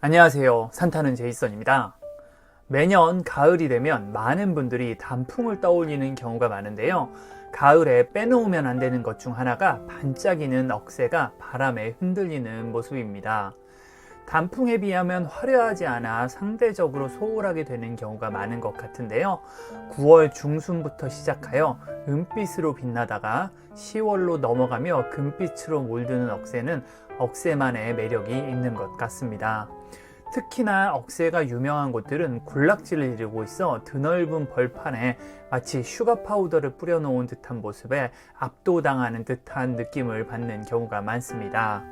안녕하세요. 산타는 제이슨입니다. 매년 가을이 되면 많은 분들이 단풍을 떠올리는 경우가 많은데요. 가을에 빼놓으면 안 되는 것 중 하나가 반짝이는 억새가 바람에 흔들리는 모습입니다. 단풍에 비하면 화려하지 않아 상대적으로 소홀하게 되는 경우가 많은 것 같은데요. 9월 중순부터 시작하여 은빛으로 빛나다가 10월로 넘어가며 금빛으로 몰드는 억새는 억새만의 매력이 있는 것 같습니다. 특히나 억새가 유명한 곳들은 군락지를 이루고 있어 드넓은 벌판에 마치 슈가 파우더를 뿌려놓은 듯한 모습에 압도당하는 듯한 느낌을 받는 경우가 많습니다.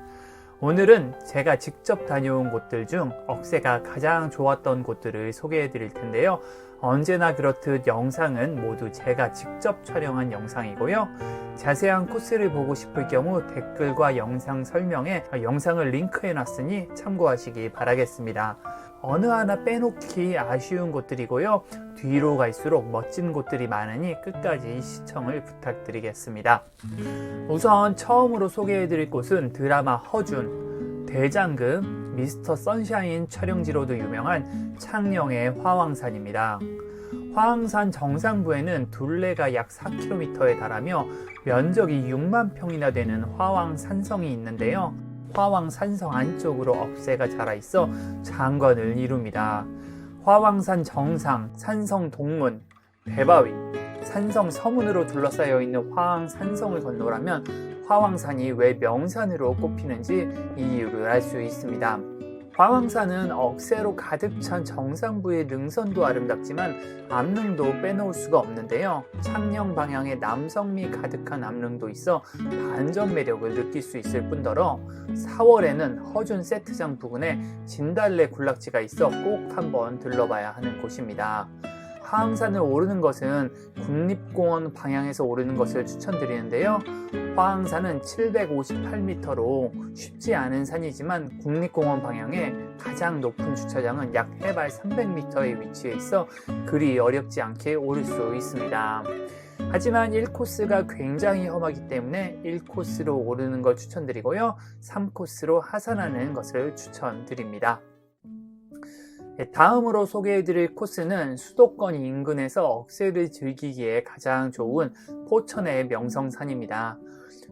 오늘은 제가 직접 다녀온 곳들 중 억새가 가장 좋았던 곳들을 소개해 드릴 텐데요. 언제나 그렇듯 영상은 모두 제가 직접 촬영한 영상이고요. 자세한 코스를 보고 싶을 경우 댓글과 영상 설명에 영상을 링크해 놨으니 참고하시기 바라겠습니다. 어느 하나 빼놓기 아쉬운 곳들이고요. 뒤로 갈수록 멋진 곳들이 많으니 끝까지 시청을 부탁드리겠습니다. 우선 처음으로 소개해 드릴 곳은 드라마 허준, 대장금, 미스터 선샤인 촬영지로도 유명한 창녕의 화왕산입니다. 화왕산 정상부에는 둘레가 약 4km에 달하며 면적이 6만 평이나 되는 화왕산성이 있는데요. 화왕산성 안쪽으로 억새가 자라 있어 장관을 이룹니다. 화왕산 정상, 산성 동문, 대바위, 산성 서문으로 둘러싸여 있는 화왕산성을 건너라면 화왕산이 왜 명산으로 꼽히는지 이유를 알 수 있습니다. 화왕산은 억새로 가득 찬 정상부의 능선도 아름답지만 암릉도 빼놓을 수가 없는데요. 창녕 방향에 남성미 가득한 암릉도 있어 반전 매력을 느낄 수 있을 뿐더러 4월에는 허준 세트장 부근에 진달래 군락지가 있어 꼭 한번 들러봐야 하는 곳입니다. 화왕산을 오르는 것은 국립공원 방향에서 오르는 것을 추천드리는데요. 화왕산은 758m로 쉽지 않은 산이지만 국립공원 방향에 가장 높은 주차장은 약 해발 300m에 위치해 있어 그리 어렵지 않게 오를 수 있습니다. 하지만 1코스가 굉장히 험하기 때문에 1코스로 오르는 걸 추천드리고요. 3코스로 하산하는 것을 추천드립니다. 다음으로 소개해드릴 코스는 수도권 인근에서 억새를 즐기기에 가장 좋은 포천의 명성산입니다.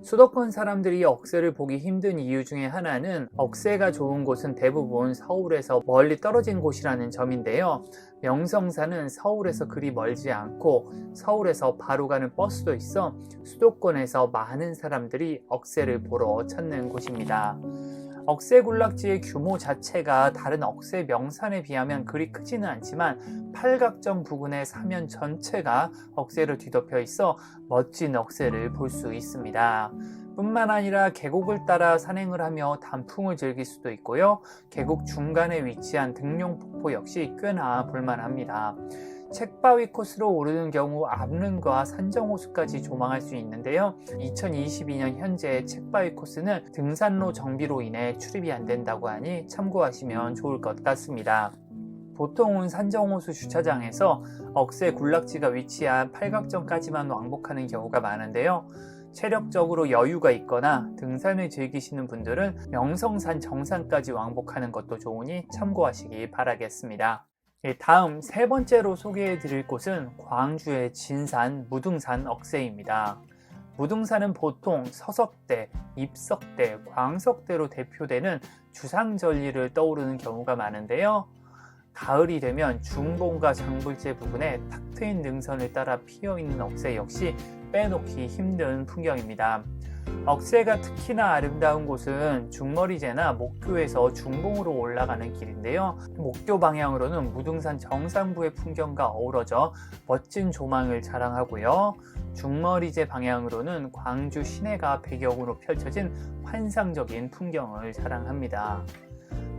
수도권 사람들이 억새를 보기 힘든 이유 중에 하나는 억새가 좋은 곳은 대부분 서울에서 멀리 떨어진 곳이라는 점인데요. 명성산은 서울에서 그리 멀지 않고 서울에서 바로 가는 버스도 있어 수도권에서 많은 사람들이 억새를 보러 찾는 곳입니다. 억새 군락지의 규모 자체가 다른 억새 명산에 비하면 그리 크지는 않지만 팔각정 부근의 사면 전체가 억새로 뒤덮여 있어 멋진 억새를 볼 수 있습니다. 뿐만 아니라 계곡을 따라 산행을 하며 단풍을 즐길 수도 있고요. 계곡 중간에 위치한 등룡폭포 역시 꽤나 볼만합니다. 책바위 코스로 오르는 경우 암릉과 산정호수까지 조망할 수 있는데요. 2022년 현재 책바위 코스는 등산로 정비로 인해 출입이 안 된다고 하니 참고하시면 좋을 것 같습니다. 보통은 산정호수 주차장에서 억새 군락지가 위치한 팔각정까지만 왕복하는 경우가 많은데요. 체력적으로 여유가 있거나 등산을 즐기시는 분들은 명성산 정상까지 왕복하는 것도 좋으니 참고하시기 바라겠습니다. 다음 세 번째로 소개해 드릴 곳은 광주의 진산 무등산 억새입니다. 무등산은 보통 서석대, 입석대, 광석대로 대표되는 주상절리를 떠오르는 경우가 많은데요. 가을이 되면 중봉과 장불재 부근에 탁 트인 능선을 따라 피어있는 억새 역시 빼놓기 힘든 풍경입니다. 억새가 특히나 아름다운 곳은 중머리제나 목교에서 중봉으로 올라가는 길인데요. 목교 방향으로는 무등산 정상부의 풍경과 어우러져 멋진 조망을 자랑하고요. 중머리제 방향으로는 광주 시내가 배경으로 펼쳐진 환상적인 풍경을 자랑합니다.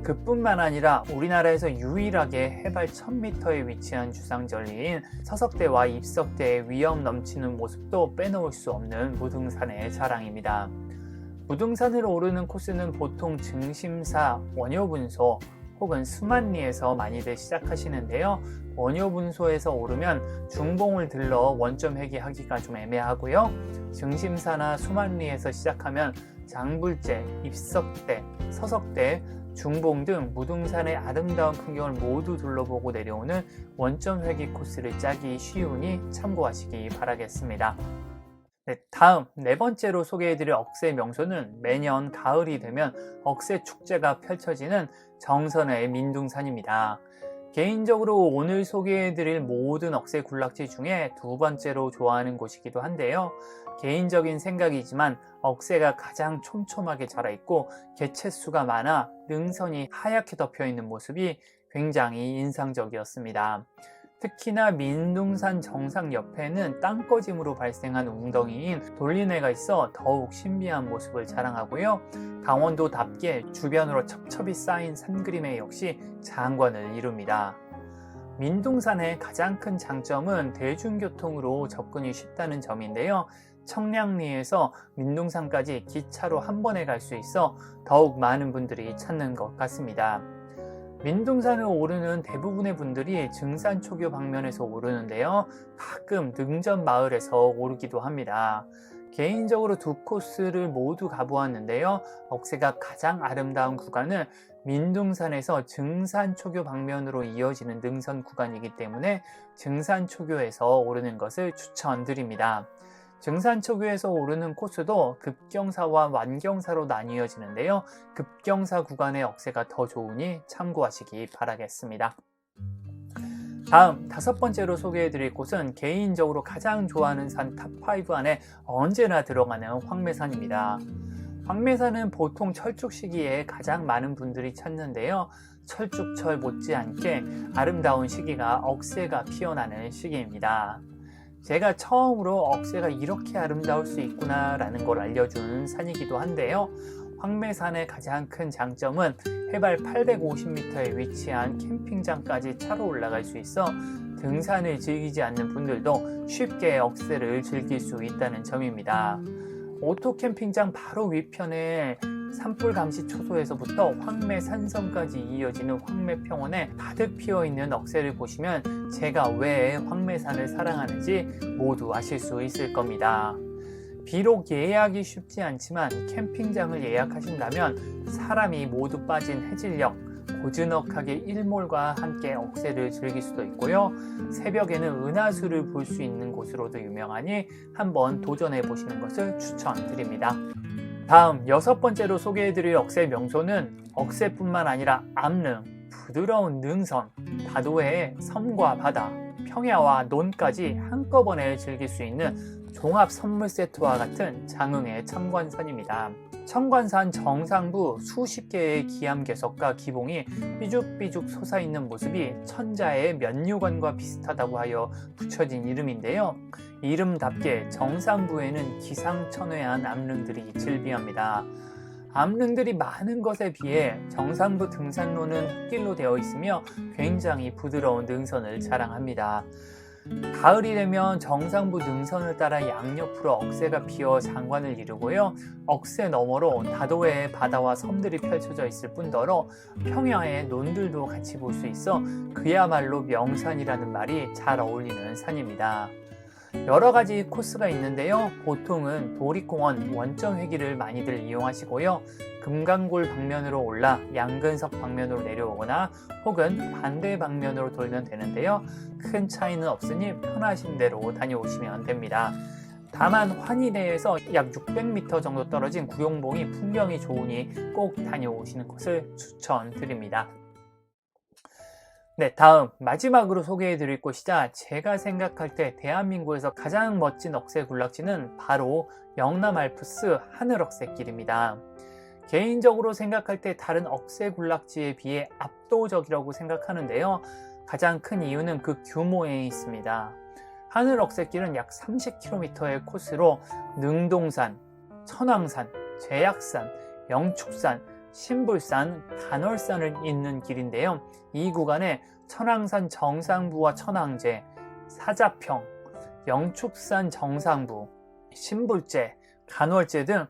그뿐만 아니라 우리나라에서 유일하게 해발 1000m에 위치한 주상절리인 서석대와 입석대의 위험 넘치는 모습도 빼놓을 수 없는 무등산의 자랑입니다. 무등산을 오르는 코스는 보통 증심사, 원효분소 혹은 수만리에서 많이들 시작하시는데요. 원효분소에서 오르면 중봉을 들러 원점 회귀하기가 좀 애매하고요. 증심사나 수만리에서 시작하면 장불재, 입석대, 서석대, 중봉 등 무등산의 아름다운 풍경을 모두 둘러보고 내려오는 원점 회귀 코스를 짜기 쉬우니 참고하시기 바라겠습니다. 네, 다음 네 번째로 소개해드릴 억새 명소는 매년 가을이 되면 억새 축제가 펼쳐지는 정선의 민둥산입니다. 개인적으로 오늘 소개해드릴 모든 억새 군락지 중에 두 번째로 좋아하는 곳이기도 한데요. 개인적인 생각이지만 억새가 가장 촘촘하게 자라있고 개체수가 많아 능선이 하얗게 덮여있는 모습이 굉장히 인상적이었습니다. 특히나 민둥산 정상 옆에는 땅꺼짐으로 발생한 웅덩이인 돌리내가 있어 더욱 신비한 모습을 자랑하고요. 강원도답게 주변으로 첩첩이 쌓인 산그림에 역시 장관을 이룹니다. 민둥산의 가장 큰 장점은 대중교통으로 접근이 쉽다는 점인데요. 청량리에서 민둥산까지 기차로 한 번에 갈 수 있어 더욱 많은 분들이 찾는 것 같습니다. 민둥산을 오르는 대부분의 분들이 증산초교 방면에서 오르는데요. 가끔 능전 마을에서 오르기도 합니다. 개인적으로 두 코스를 모두 가보았는데요. 억새가 가장 아름다운 구간은 민둥산에서 증산초교 방면으로 이어지는 능선 구간이기 때문에 증산초교에서 오르는 것을 추천드립니다. 증산초교에서 오르는 코스도 급경사와 완경사로 나뉘어지는데요. 급경사 구간의 억새가 더 좋으니 참고하시기 바라겠습니다. 다음 다섯 번째로 소개해드릴 곳은 개인적으로 가장 좋아하는 산 탑5 안에 언제나 들어가는 황매산입니다. 황매산은 보통 철쭉 시기에 가장 많은 분들이 찾는데요. 철쭉철 못지않게 아름다운 시기가 억새가 피어나는 시기입니다. 제가 처음으로 억새가 이렇게 아름다울 수 있구나 라는 걸 알려준 산이기도 한데요. 황매산의 가장 큰 장점은 해발 850m에 위치한 캠핑장까지 차로 올라갈 수 있어 등산을 즐기지 않는 분들도 쉽게 억새를 즐길 수 있다는 점입니다. 오토 캠핑장 바로 위편에 산불 감시 초소에서부터 황매 산성까지 이어지는 황매평원에 가득 피어있는 억새를 보시면 제가 왜 황매산을 사랑하는지 모두 아실 수 있을 겁니다. 비록 예약이 쉽지 않지만 캠핑장을 예약하신다면 사람이 모두 빠진 해질녘 고즈넉하게 일몰과 함께 억새를 즐길 수도 있고요. 새벽에는 은하수를 볼 수 있는 곳으로도 유명하니 한번 도전해 보시는 것을 추천드립니다. 다음 여섯 번째로 소개해드릴 억새 명소는 억새뿐만 아니라 암릉, 부드러운 능선, 다도해의 섬과 바다, 평야와 논까지 한꺼번에 즐길 수 있는 종합 선물 세트와 같은 장흥의 청관산입니다. 청관산 정상부 수십 개의 기암괴석과 기봉이 삐죽삐죽 솟아있는 모습이 천자의 면류관과 비슷하다고 하여 붙여진 이름인데요. 이름답게 정상부에는 기상천외한 암릉들이 즐비합니다. 암릉들이 많은 것에 비해 정상부 등산로는 흙길로 되어 있으며 굉장히 부드러운 능선을 자랑합니다. 가을이 되면 정상부 능선을 따라 양옆으로 억새가 피어 장관을 이루고요. 억새 너머로 다도해의 바다와 섬들이 펼쳐져 있을 뿐더러 평야의 논들도 같이 볼 수 있어 그야말로 명산이라는 말이 잘 어울리는 산입니다. 여러 가지 코스가 있는데요. 보통은 도립공원 원점 회기를 많이들 이용하시고요. 금강골 방면으로 올라 양근석 방면으로 내려오거나 혹은 반대 방면으로 돌면 되는데요. 큰 차이는 없으니 편하신 대로 다녀오시면 됩니다. 다만 환희대에서 약 600m 정도 떨어진 구룡봉이 풍경이 좋으니 꼭 다녀오시는 것을 추천드립니다. 네, 다음 마지막으로 소개해드릴 곳이자 제가 생각할 때 대한민국에서 가장 멋진 억새 군락지는 바로 영남 알프스 하늘억새길입니다. 개인적으로 생각할 때 다른 억새 군락지에 비해 압도적이라고 생각하는데요. 가장 큰 이유는 그 규모에 있습니다. 하늘억새길은 약 30km의 코스로 능동산, 천왕산, 제약산, 영축산, 신불산, 간월산을 잇는 길인데요. 이 구간에 천왕산 정상부와 천왕제, 사자평, 영축산 정상부, 신불제, 간월제 등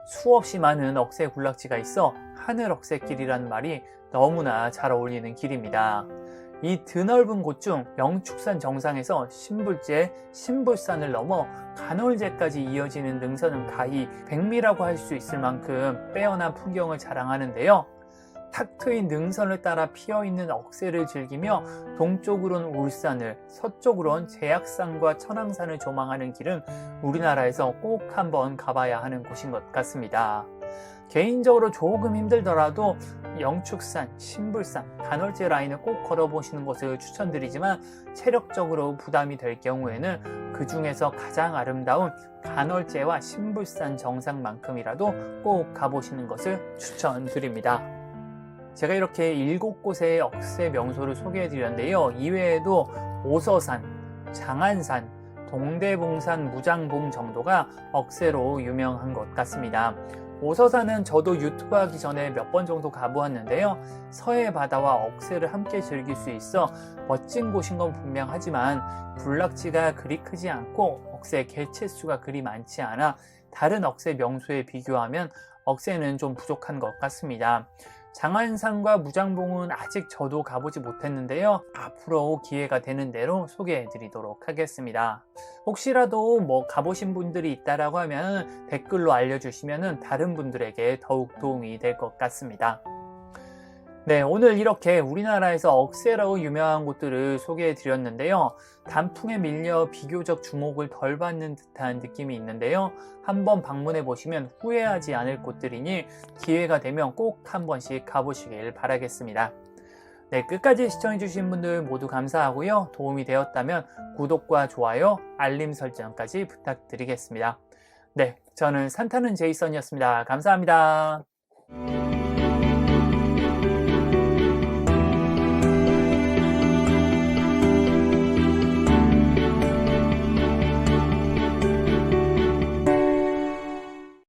수없이 많은 억새 군락지가 있어 하늘억새길이라는 말이 너무나 잘 어울리는 길입니다. 이 드넓은 곳 중 영축산 정상에서 신불제, 신불산을 넘어 간월제까지 이어지는 능선은 가히 백미라고 할 수 있을 만큼 빼어난 풍경을 자랑하는데요. 탁 트인 능선을 따라 피어있는 억새를 즐기며 동쪽으론 울산을, 서쪽으론 제약산과 천왕산을 조망하는 길은 우리나라에서 꼭 한번 가봐야 하는 곳인 것 같습니다. 개인적으로 조금 힘들더라도 영축산, 신불산, 간헐제 라인을 꼭 걸어보시는 것을 추천드리지만 체력적으로 부담이 될 경우에는 그 중에서 가장 아름다운 간헐제와 신불산 정상만큼이라도 꼭 가보시는 것을 추천드립니다. 제가 이렇게 7곳의 억새 명소를 소개해드렸는데요. 이외에도 오서산, 장안산, 동대봉산, 무장봉 정도가 억새로 유명한 것 같습니다. 오서산은 저도 유튜브 하기 전에 몇 번 정도 가보았는데요. 서해 바다와 억새를 함께 즐길 수 있어 멋진 곳인 건 분명하지만 군락지가 그리 크지 않고 억새 개체수가 그리 많지 않아 다른 억새 명소에 비교하면 억새는 좀 부족한 것 같습니다. 장안산과 무장봉은 아직 저도 가보지 못했는데요. 앞으로 기회가 되는 대로 소개해 드리도록 하겠습니다. 혹시라도 가보신 분들이 있다라고 하면 댓글로 알려주시면 다른 분들에게 더욱 도움이 될 것 같습니다. 네, 오늘 이렇게 우리나라에서 억새라고 유명한 곳들을 소개해 드렸는데요. 단풍에 밀려 비교적 주목을 덜 받는 듯한 느낌이 있는데요. 한번 방문해 보시면 후회하지 않을 곳들이니 기회가 되면 꼭 한 번씩 가보시길 바라겠습니다. 네, 끝까지 시청해 주신 분들 모두 감사하고요. 도움이 되었다면 구독과 좋아요, 알림 설정까지 부탁드리겠습니다. 네, 저는 산타는 제이슨이었습니다. 감사합니다.